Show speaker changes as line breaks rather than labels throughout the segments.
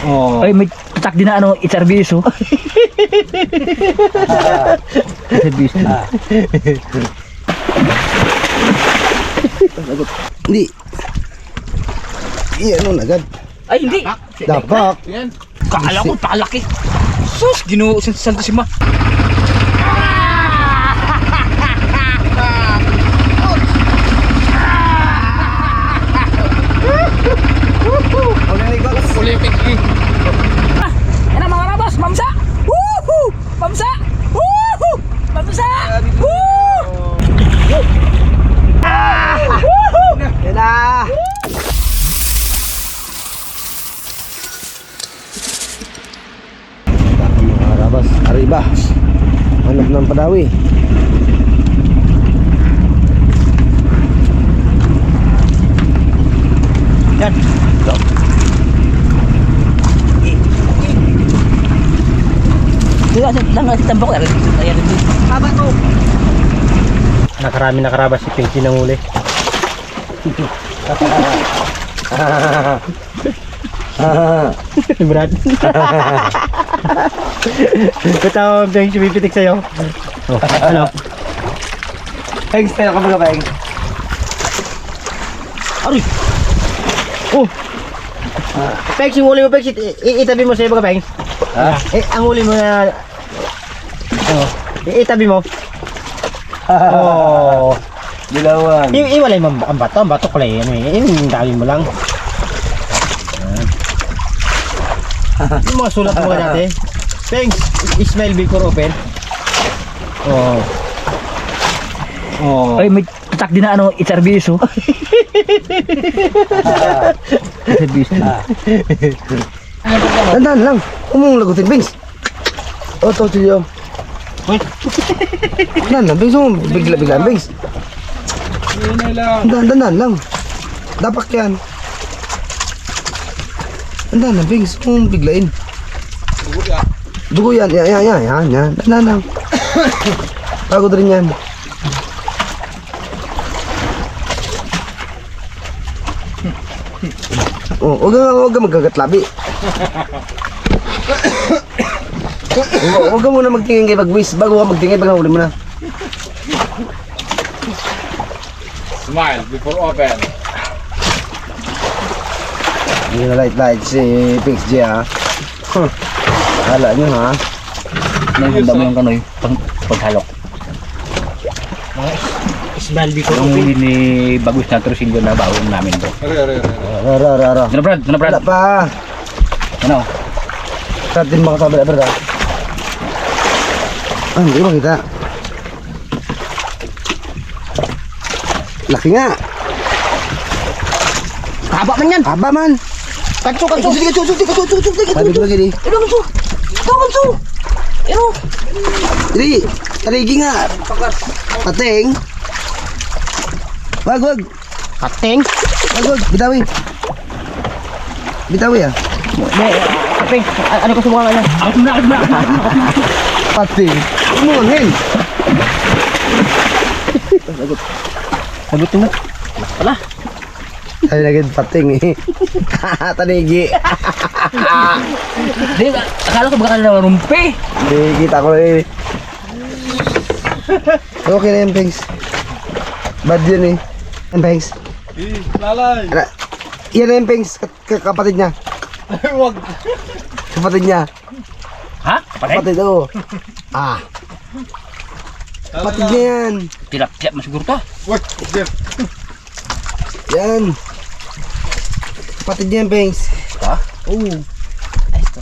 Oh.
Ay, may tatak din na ano, iserviso. Iserviso.
Hindi. Iya, ano agad.
Ay, hindi.
Dapak.
Yan.
Kaala ko, palaki. Sus, Ginoo Santissima.
Olympic eh.
Yan mga rabas, mamsa! Woohoo! Mamsa! Woohoo! Mamsa! Woo!
Yan na. Mga rabas, arriba. Hanap ng padawi.
Yan. Dito lang ang tambok yan. Ayan dito. Haba to.
Nakarami nakarabas si Pinky ng huli.
Brad.
Bitaw ang Pinky pipitik sa'yo.
Oh, ano?
Thanks, tayo ka mga Peng.
Aray!
Oh! Pengs, yung huli mo, Pengs, itabi mo sa'yo mga Pengs.
Ah.
Ang huli mo na... Oh, itabi mo. Oh.
Dilawan.
Iwalay mo ang bato kulay. Ano yung dami mo lang. Yung mga sulat mo dati. Pengs, smell before open. Oh.
Oh.
Ay, may tatak din na ano, iserviso. Iserviso.
Dandan lang. Umong lagutin, Pengs. Oh, to siya.
Uy.
Dandan, Pengs. Bigla-biglaan, Pengs.
Yun na lang.
Dandan lang. Dapak yan. Dandan, Pengs. Biglain. Dugo yan. Yan. Dandan lang. Pagod rin yan. Oh, huwag ka magkagatlabi. Huwag ka muna magtingin kay Bagwis. Bago ka magtingin, pag huli mo na.
Smile before open.
Hindi na light si Pix G ha. Hala nyo ha.
Nahanda mo yung kanoy, paghalok.
Smell before
Yung huli ni Bagus na Trusillo na bawon namin bro.
Rara.
Ano Brad? Ano Brad?
Wala pa.
Ano?
Start din mga sabala brad ha. Hindi ko makita. Laki nga.
Haba man yan!
Haba man.
Kanso!
Sabi ko lagi di.
Ano kanso? Ito kanso! Ano?
Dili. Tarigi nga. Pateng. Wag.
Kateng?
Wag. Bitawi ah.
Kateng! Ano ka sumuha nga yan? Ako na!
Pateng. Umuangin.
Sagot mo. Wala.
Sabi lagi pateng eh. Tarigi.
Di, akala ko baka na rumpi.
Hindi, kita ko eh. Okay na yan, Pengs. Bad yun eh. Yan, Pengs.
Lalay.
Yan na yan, Pengs. Kapatid niya.
Wag.
Kapatid niya.
Ha? Patay?
Kapatid, oo. Kapatid niya yan.
Tilap mas siguro to.
Wag.
Yan. Kapatid niya yan, Pengs.
Ha?
Oo.
Ay, ito.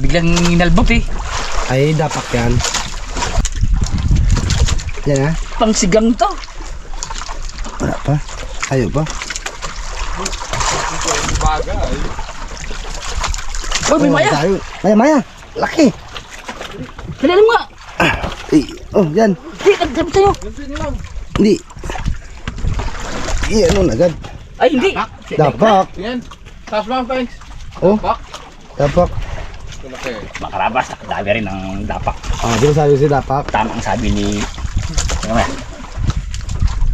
Biglang inalbot eh.
Ay, dapak yan. Yan ha.
Pangsigang to.
Wala pa. Ayaw pa.
Bagay.
Oh, may maya.
Maya. Laki.
Dali mo nga.
Oh, yan.
Di, nagdamit sa'yo.
Hindi. Ano na agad.
Ay, hindi.
Dapak.
Yan. Taas mo ang thanks.
Oh,
Bak.
dapak.
Malaki.
Makarabas, nakadami rin ng dapak.
Di ba sabi si dapak?
Tama ang sabi ni... Ano ba?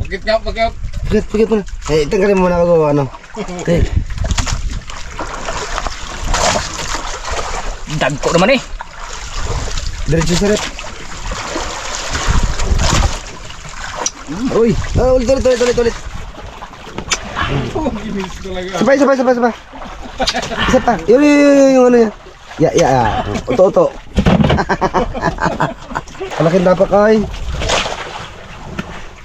Pagkit nga.
Pagkit mo na. Tanggalin mo na ako ano.
Dagko naman eh.
Diretso sa rep. Uy, ulit.
Oh, ginis talaga.
Sabay. Isa pa. Yung ano yan. Ya. Oto. Malaking dapat kay.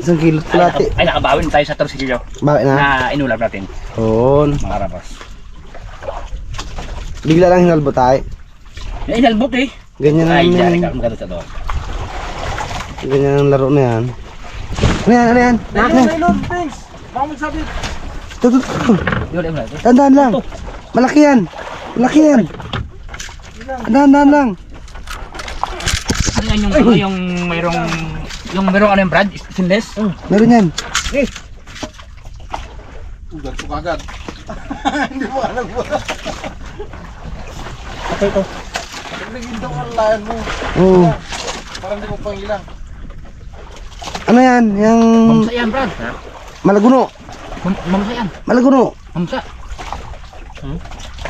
1 kilo kalahati.
Ay, nakabawin tayo sa torsilyo
Bakit na?
na inulap natin.
Yun.
Mga rabas.
Bigla lang hinalbo tayo.
Yan, inalbot eh.
Ganyan
Ay,
na
dyan
yan.
ka. Maganda sa to.
Ganyan ang laro na yan. Ano yan?
Nailon, thanks. Baka magsabit.
Ito.
Yun, yun.
Tandaan lang. Malaki yan. Tandaan lang.
Ano yan yung mayroong ano yung Brad? Stainless?
Meron yan.
Ugat ko kagad. Hindi mo alam mo.
Ito.
Naging daw ang layan mo.
Oo.
Parang hindi mo pangilang.
Ano yan? Yung
Mamsa yan, Brad.
malaguno.
Mamsa yan.
Malaguno.
Mamsa.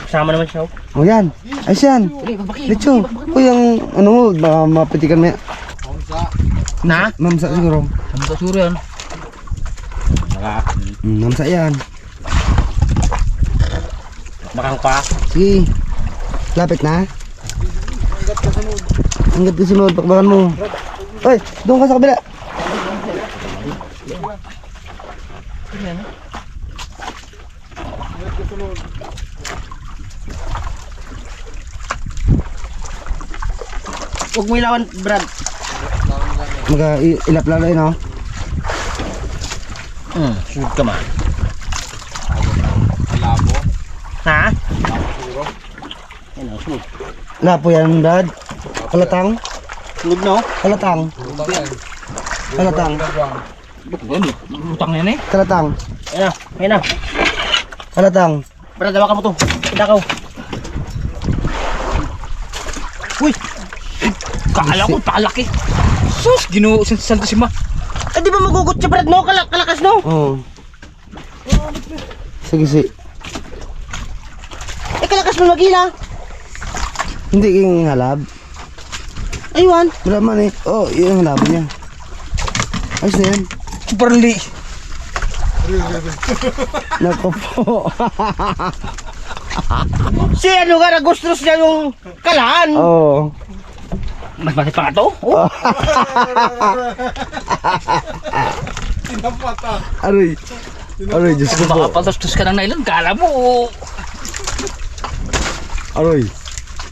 Kasama naman siya.
O yan. Ayos yan.
Uli, pagbaki.
Lecho. O yung ano mo, baka mapitikan mo yan.
Onsa.
Na?
Mamsa siguro.
Mamsa siguro yan.
Mamsa yan.
Bakang pa.
Sige. Lapit na. Hanggat ka sunod. Pakbakan mo. Oy, doon ka sa kabila.
Huwag mo ilawan, Brad.
Mag-ilap lalo yun, oh.
Sugod ka man.
Labo.
Ha?
Puro.
Ano, sugod.
Lapo yan, Dad. Kalatang.
Sugod na oh.
Kalatang. Kalatang.
Utang na yan eh.
Kalatang.
Ayan na.
Kalatang.
Brad, hawakan mo to. Dakaw. Uy! Kala ko, palaki. Sus, ginoo sa Santissima. Eh, di ba magugot siya, Brad, no? Kalakas, no?
Oo. Sige, sige.
Eh, kalakas mo magila.
Hindi yung halab.
Aywan.
Wala man eh. Oh, yung halab niya. Ayos na yan.
Superli.
Nako po.
Si ano nga, nagustos niya yung kalaan.
Oo.
Mas mati pa nga to? Oh.
Tinapata.
Aroy. Aroy, Diyos ko po.
Makapatustos ka ng nylon, kala mo.
Aroy.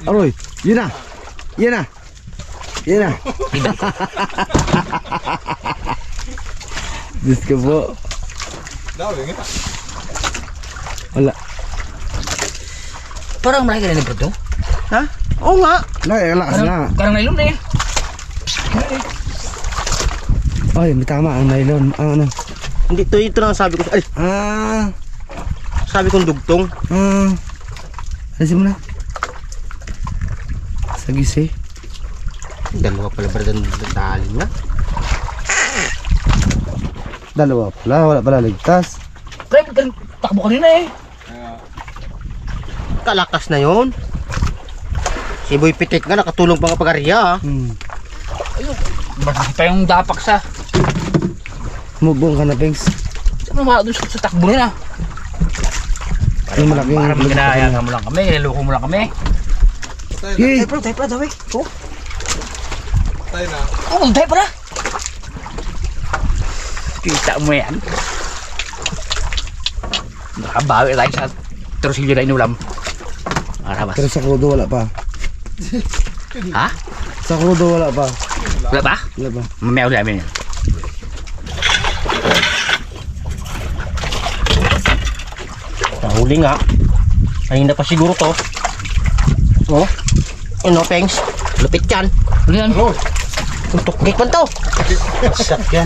Aroy. Yun na. Yun na. Yun na. Diyos ko po.
Daw, yung ito.
Wala.
Parang malaki ka na nilipad to?
Ha? Oo nga.
Lakas nga.
Parang nylon na eh.
Ay, may tama ang nylon. Ang ano.
Hindi, ito lang sabi ko. Ay, sabi kong dugtong.
Alisin mo na. Sagis eh.
Dalawa pala ba ng dalim na?
Dalawa pala. Wala pala ligtas.
Pre, takbo kanina eh.
Kalakas na yon. Si Boy Pitik nga nakatulong pa nga pag-arya.
Ayun, bakit pa yung dapak sa...
Mubong ka na, Pengs.
Saan mo doon sa takbo nila?
Yung malaki yung
Parang ginayaan mo lang kami, niloko mo lang kami.
Yay!
Tayo pa, daw eh. Oh.
Tayo na.
Oo, tayo pala. Kita mo yan. Nakabawi tayo sa torsilyo na inulam. Arabas.
Pero sa krudo wala pa.
Ha?
Sa krudo wala pa.
Wala ba?
Wala pa.
Mamaya ulit namin yan.
Nahuli nga. Kanina pa siguro to. Oh. Ano, Pengs? Lupit yan.
Ano yan?
Tukik man to.
Asyak yan.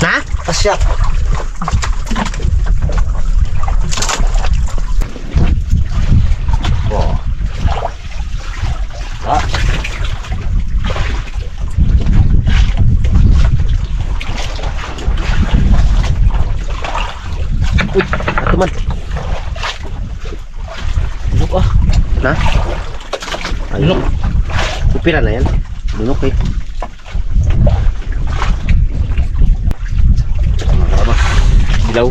Ha?
Asyak.
Ito man.
Tulog ah.
Na?
Lunok.
Pupira na yan. Lunok eh.
Dilaw.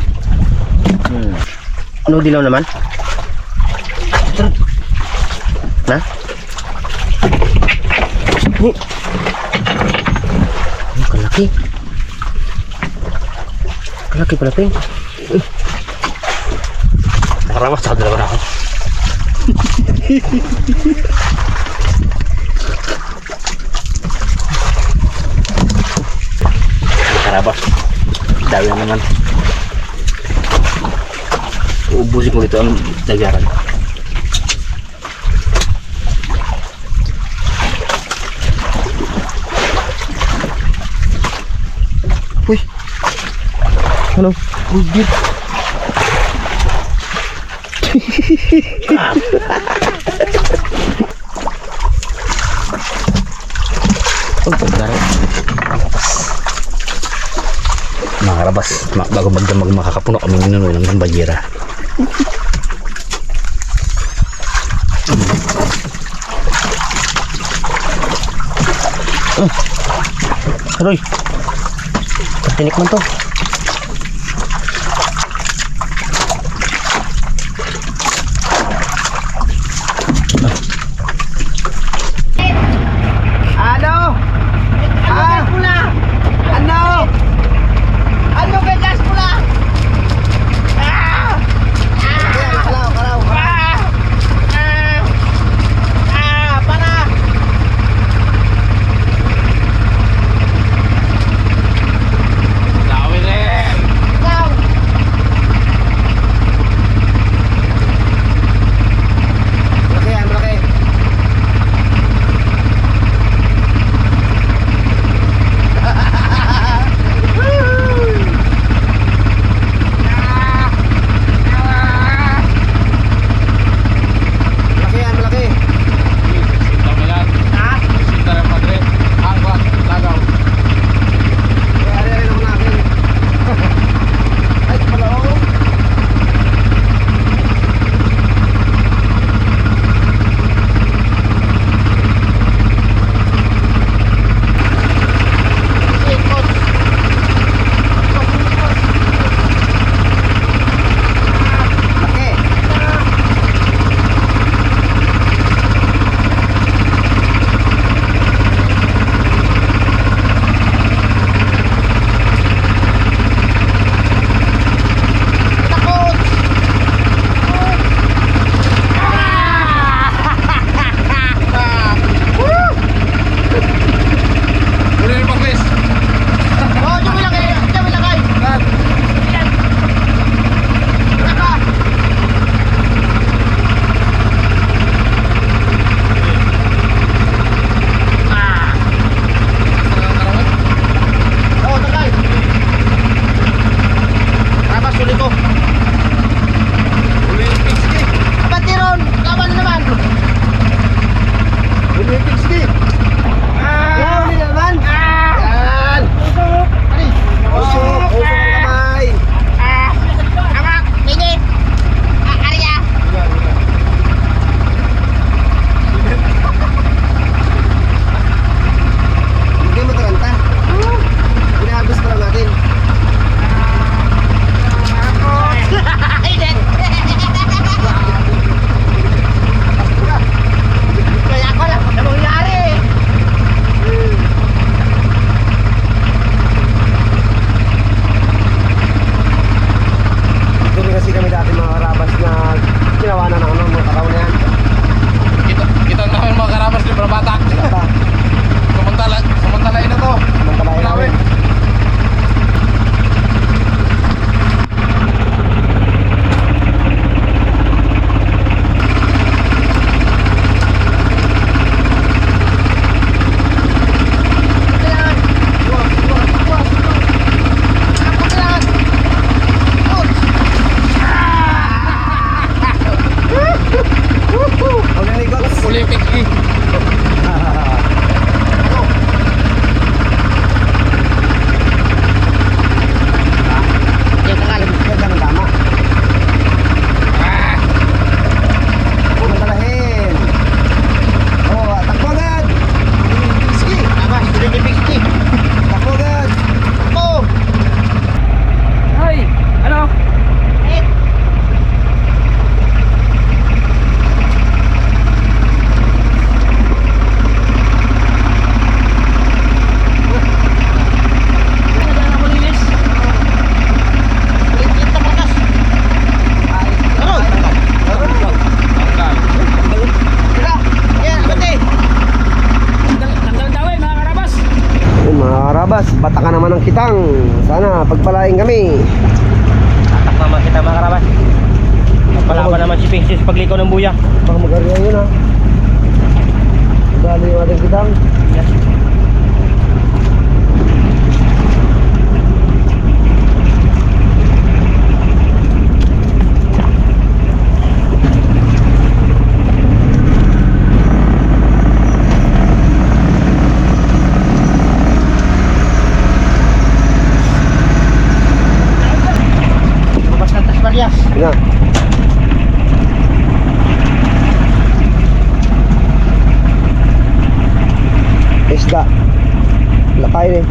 Ano dilaw naman? Na? Kalaki. Kalaki pala Ping.
Nakarawas sa dalawa na ako. Nakarawas. Dami na naman. Uubusin ko dito ang dagaran.
Uy. Ano? Uy, dear.
Mga karabas, bago magdamag makakapuno kami minunoy ng gambanyera.
Aroy. Tinik man to.
Ano? Ano? Ano ka gas pula? Kalaw. Para.
Dami rin.
Malaki. Malaki.
Dami yan. Sinta rin madre. Angkot. Lagaw.
Kaya rin ako nakin. Ay, pala oh. Laki.
Uli rin pa, Chris.
Oh, dyan mo lagay. Yan. Saka. Oh, takay. Tama, suli ko.
Uli rin Pixie.
Abat tiron, laban na naman.
Uli rin Pixie.
Yan, huli na naman. Yan. Usok ang kamay.
Amak, minit. Arya.
Hindi mo taranta. Inaabos pa lang natin.
Init. Kaya ko lang, ano nangyari?
Doon kasi kami dati mga karabas na kinawanan ng mga karaw na yan.
Kita namin mga karabas ni Brabatak.
Wala pa.
Samantalain na to.
Mantalayan namin. Huwag na ligot.
Uli Pixie.
Yan ang tama. Huwag mantalahin. Oh. pagpalain kami.
Tatak naman kita mga karabas. Palaban naman si Pingsis paglikaw ng buya.
Baka mag-arihan yun ha. Dali yung ating kitang.
Yes. Lumabas ng Tasmanias.
Yun na. Isda. Lakay rin.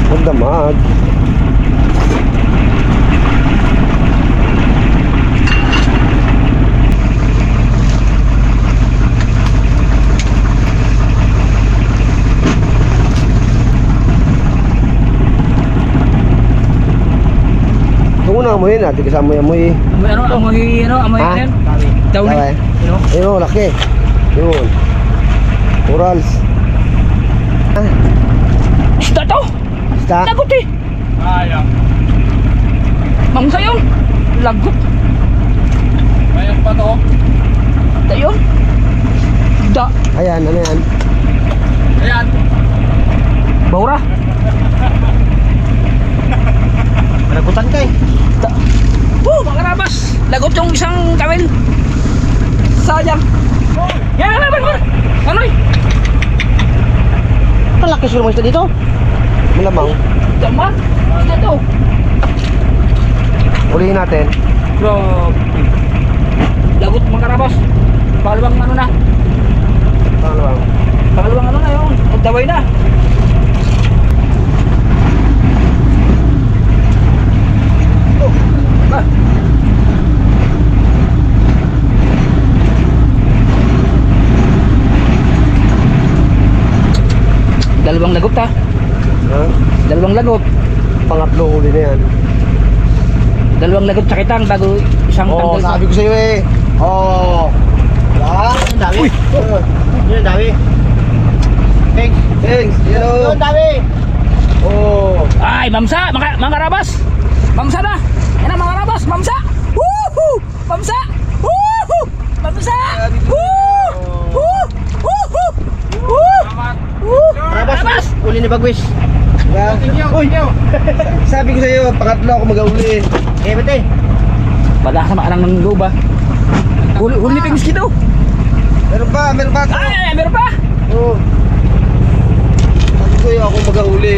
Magdamag. Kung una amoy natin kasama yung amoy.
Amoy amoy
Ha?
yan. Dawli.
Dawli.
Ano?
Ayun, laki. Yun. Corals. Ah,
Isda to.
isda.
Lagot eh.
Ayang.
Mangsa yun. Lagot.
Ayang pa to.
Ayun. Da.
Ayan, ano yan?
Ayan.
Baura.
Managutan ka eh.
Da. Mga karabas. Lagot yung isang kawil. Sayang. Yan, yan. Ano eh?
Malaki sila mo isda dito.
Malamang.
Daman. Isda to.
Ulihin natin.
Grabe. Lagot mga karabas. Pangalawang ano na.
Pangalawang.
Pangalawang ano na yun. Magdaway na. Oh. Ah. Dalawang lagot ha.
Ha?
Dalawang lagot.
Pangatlo huli na yan.
Dalawang lagot sa kitang bago isang
Oo,
tanggal sa...
sabi ko sa'yo eh. Oo. Diba?
Ang dami. Yun ang dami. Thanks.
Thanks. Hello.
Yun ang dami.
Oo.
Ay, mamsa! Mga karabas! Mamsa na! Yan na mga karabas! Mamsa! Woohoo! Mamsa! Woohoo! Mamsa! Woohoo! Woohoo! Woohoo!
Karabas. Uli ni Bagwis.
Diba?
Uy!
Sabi ko sa'yo, pangatlo ako mag-uli.
Eh, bate.
Wala sa maarang ng loob ah. Huli pings kito!
Meron pa, meron pa.
Ay, meron pa!
Oo. Sabi ko sa'yo, ako mag-uli.